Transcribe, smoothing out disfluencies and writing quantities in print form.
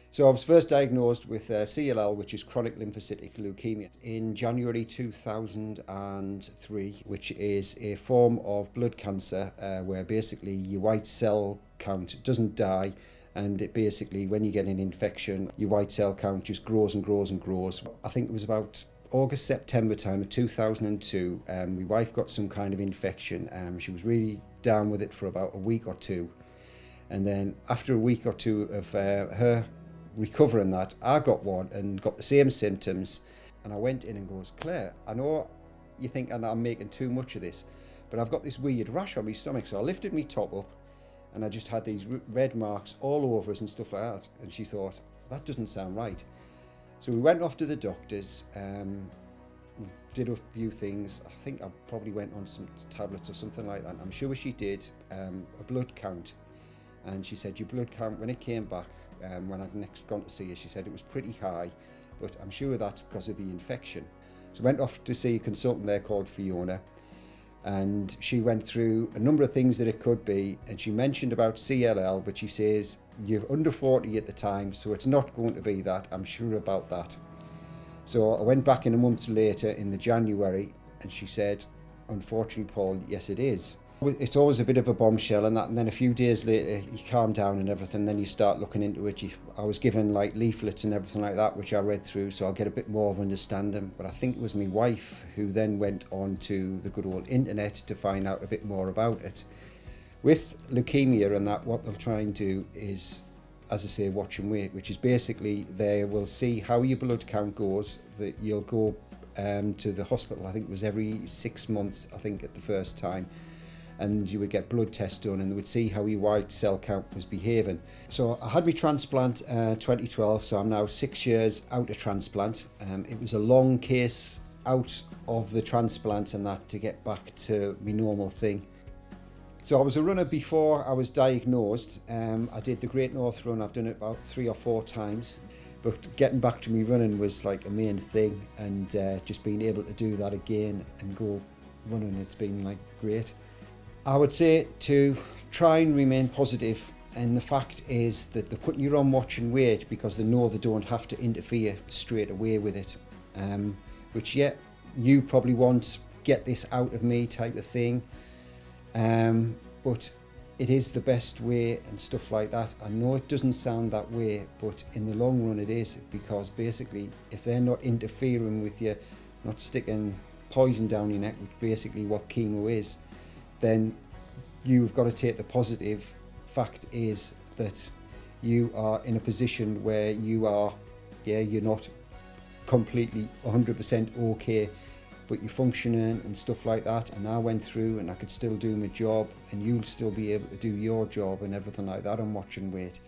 So I was first diagnosed with CLL, which is chronic lymphocytic leukemia, in January 2003, which is a form of blood cancer where basically your white cell count doesn't die, and it basically, when you get an infection, your white cell count just grows and grows and grows. I think it was about August, September time of 2002, my wife got some kind of infection. She was really down with it for about a week or two. And then after a week or two of her recovering that, I got one and got the same symptoms. And I went in and goes, Claire, I know you think I'm making too much of this, but I've got this weird rash on my stomach. So I lifted my top up and I just had these red marks all over us and stuff like that. And she thought, that doesn't sound right. So we went off to the doctors, did a few things. I think I probably went on some tablets or something like that. I'm sure she did a blood count. And she said, your blood count, when it came back, when I'd next gone to see her, she said it was pretty high, but I'm sure that's because of the infection. So I went off to see a consultant there called Fiona, and she went through a number of things that it could be, and she mentioned about CLL, but she says, you're under 40 at the time, so it's not going to be that, I'm sure about that. So I went back in a month later in the January, and she said, unfortunately, Paul, yes it is. It's always a bit of a bombshell and that, and then a few days later you calm down and everything, then you start looking into it. I was given like leaflets and everything like that, which I read through, so I'll get a bit more of understanding. But I think it was my wife who then went on to the good old internet to find out a bit more about it. With leukemia and that, what they'll try and do is, as I say, watch and wait, which is basically they will see how your blood count goes, that you'll go to the hospital, I think it was every 6 months, I think at the first time, and you would get blood tests done and they would see how your white cell count was behaving. So I had my transplant 2012, so I'm now 6 years out of transplant. It was a long case out of the transplant and that to get back to my normal thing. So I was a runner before I was diagnosed. I did the Great North Run, I've done it about 3 or 4 times. But getting back to me running was like a main thing, and just being able to do that again and go running, it's been like great. I would say to try and remain positive, and the fact is that they're putting you on watch and wait because they know they don't have to interfere straight away with it, which yeah, you probably want get this out of me type of thing, but it is the best way and stuff like that. I know it doesn't sound that way, but in the long run it is, because basically if they're not interfering with you, not sticking poison down your neck, which basically what chemo is, then you've got to take the positive. Fact is that you are in a position where you are, you're not completely 100% okay, but you're functioning and stuff like that. And I went through and I could still do my job, and you'll still be able to do your job and everything like that on watch and wait.